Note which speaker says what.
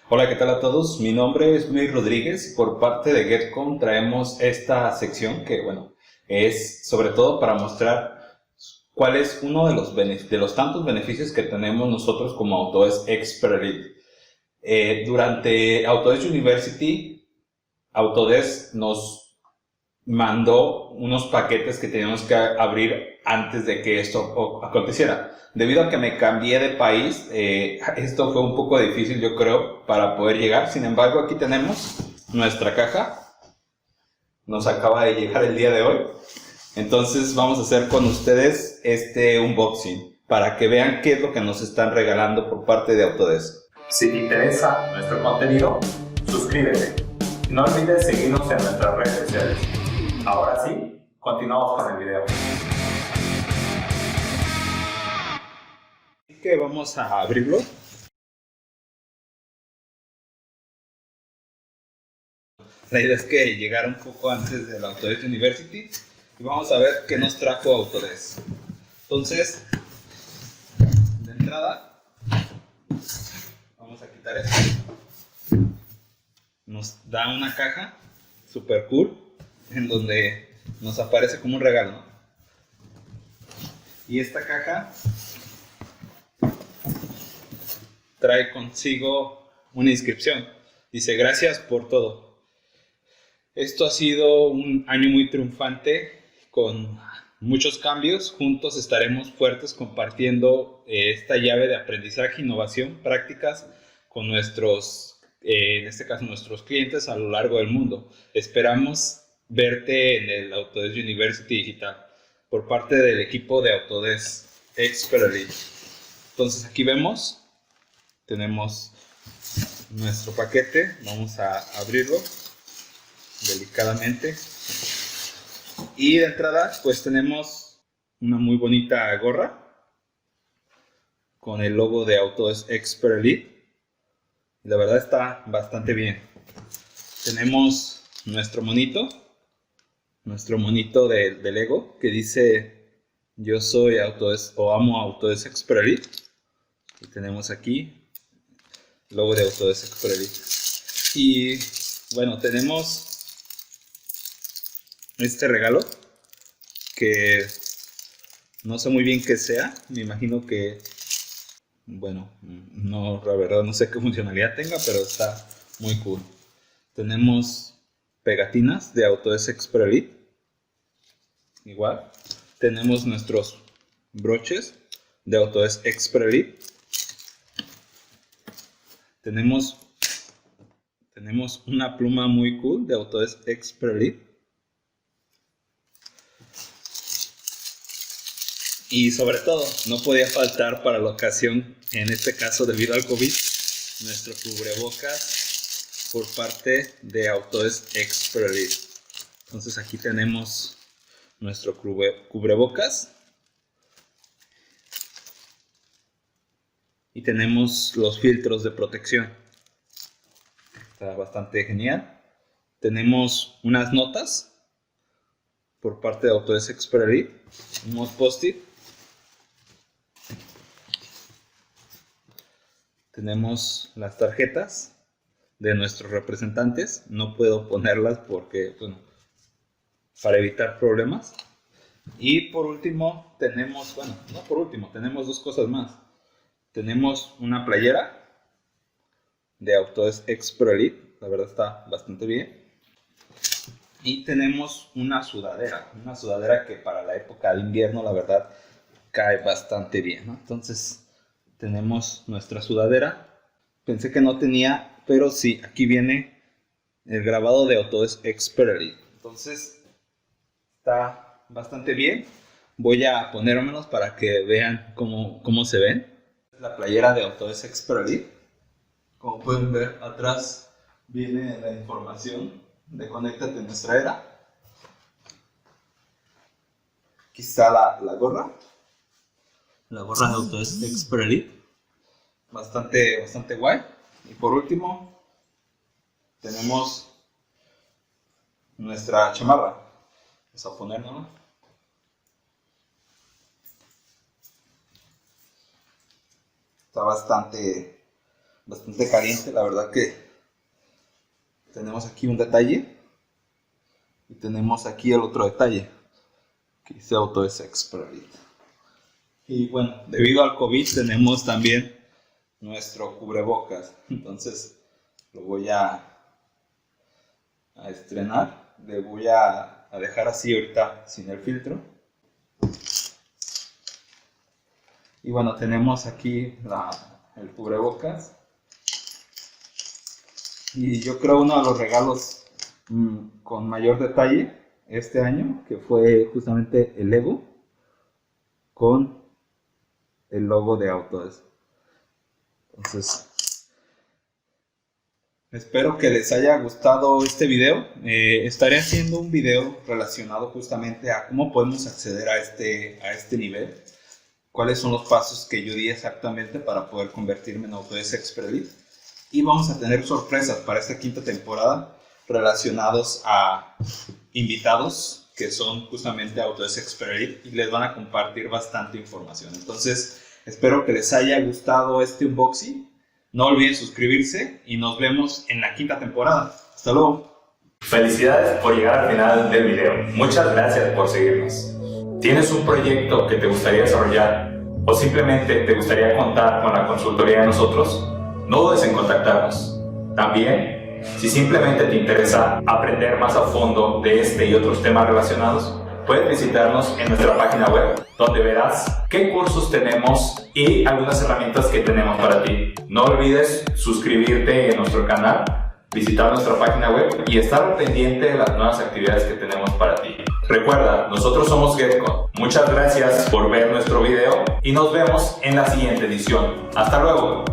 Speaker 1: Hola, ¿qué tal a todos? Mi nombre es Luis Rodríguez. Por parte de Getcom traemos esta sección que, es sobre todo para mostrar cuál es uno de los tantos beneficios que tenemos nosotros como Autodesk Expert Elite. Durante Autodesk University, Autodesk nos mandó unos paquetes que teníamos que abrir antes de que esto aconteciera. Debido a que me cambié de país, esto fue un poco difícil, yo creo, para poder llegar. Sin embargo, aquí tenemos nuestra caja. Nos acaba de llegar el día de hoy. Entonces vamos a hacer con ustedes este unboxing para que vean qué es lo que nos están regalando por parte de Autodesk.
Speaker 2: Si te interesa nuestro contenido, suscríbete. No olvides seguirnos en nuestras redes sociales. Ahora sí, continuamos con el video.
Speaker 1: Así que vamos a abrirlo. La idea es que llegara un poco antes de la Autodesk University y vamos a ver qué nos trajo Autodesk. Entonces, de entrada, vamos a quitar esto. Nos da una caja super cool en donde nos aparece como un regalo, ¿no? Y esta caja trae consigo una inscripción. Dice: gracias por todo. Esto ha sido un año muy triunfante con muchos cambios. Juntos estaremos fuertes compartiendo esta llave de aprendizaje, innovación, prácticas con nuestros, en este caso, nuestros clientes a lo largo del mundo. Esperamos verte en el Autodesk University Digital por parte del equipo de Autodesk Expert Elite. Entonces aquí tenemos nuestro paquete. Vamos a abrirlo delicadamente. Y de entrada pues tenemos una muy bonita gorra con el logo de Autodesk Expert Elite. La verdad está bastante bien. Tenemos nuestro monito de Lego que dice: yo soy Autodesk o amo Autodesk Expert Elite. Y tenemos aquí el logo de Autodesk Expert Elite. Y bueno, tenemos este regalo que no sé muy bien qué sea. Me imagino que, bueno, no, la verdad no sé qué funcionalidad tenga, pero está muy cool. Tenemos pegatinas de Autodesk Expert Elite. Igual. Tenemos nuestros broches de Autodesk Expert Elite. Tenemos una pluma muy cool de Autodesk Expert Elite. Y sobre todo, no podía faltar para la ocasión, en este caso debido al COVID, nuestro cubrebocas por parte de Autodesk Expert Elite. Entonces aquí tenemos nuestro cubrebocas. Y tenemos los filtros de protección. Está bastante genial. Tenemos unas notas por parte de Autodesk Expert Elite. Unos post-it. Tenemos las tarjetas de nuestros representantes. No puedo ponerlas porque, bueno, para evitar problemas. Y por último tenemos, bueno, no por último, tenemos dos cosas más. Tenemos una playera de Autodesk Expert Elite. La verdad está bastante bien. Y tenemos una sudadera que para la época de invierno, la verdad, cae bastante bien, ¿no? Entonces tenemos nuestra sudadera. Pensé que no tenía, pero sí, aquí viene el grabado de Autodesk Expert Elite. Entonces está bastante bien. Voy a ponérmelos para que vean cómo se ven. La playera de Autodesk Expert Elite. Como pueden ver, atrás viene la información de Conéctate a nuestra era. Aquí está la gorra. La gorra de Autodesk Expert Elite. Bastante guay. Y por último, tenemos nuestra chamarra. Vamos a ponernos. Está bastante caliente. La verdad que tenemos aquí un detalle y tenemos aquí el otro detalle que dice Autodesk Expert. Y bueno, debido al COVID tenemos también nuestro cubrebocas, entonces lo voy a estrenar. Le voy a dejar así ahorita sin el filtro. Y bueno, tenemos aquí el cubrebocas. Y yo creo uno de los regalos con mayor detalle este año, que fue justamente el Lego con el logo de Autodesk. Entonces, espero que les haya gustado este video. Estaré haciendo un video relacionado justamente a cómo podemos acceder a este nivel. Cuáles son los pasos que yo di exactamente para poder convertirme en Autodesk Expert Elite. Y vamos a tener sorpresas para esta quinta temporada relacionados a invitados que son justamente Autodesk Expert Elite y les van a compartir bastante información. Entonces, espero que les haya gustado este unboxing. No olviden suscribirse y nos vemos en la quinta temporada. Hasta luego.
Speaker 2: Felicidades por llegar al final del video. Muchas gracias por seguirnos. ¿Tienes un proyecto que te gustaría desarrollar o simplemente te gustaría contar con la consultoría de nosotros? No dudes en contactarnos. También, si simplemente te interesa aprender más a fondo de este y otros temas relacionados, puedes visitarnos en nuestra página web, donde verás qué cursos tenemos y algunas herramientas que tenemos para ti. No olvides suscribirte en nuestro canal, visitar nuestra página web y estar al pendiente de las nuevas actividades que tenemos para ti. Recuerda, nosotros somos GetCon. Muchas gracias por ver nuestro video y nos vemos en la siguiente edición. ¡Hasta luego!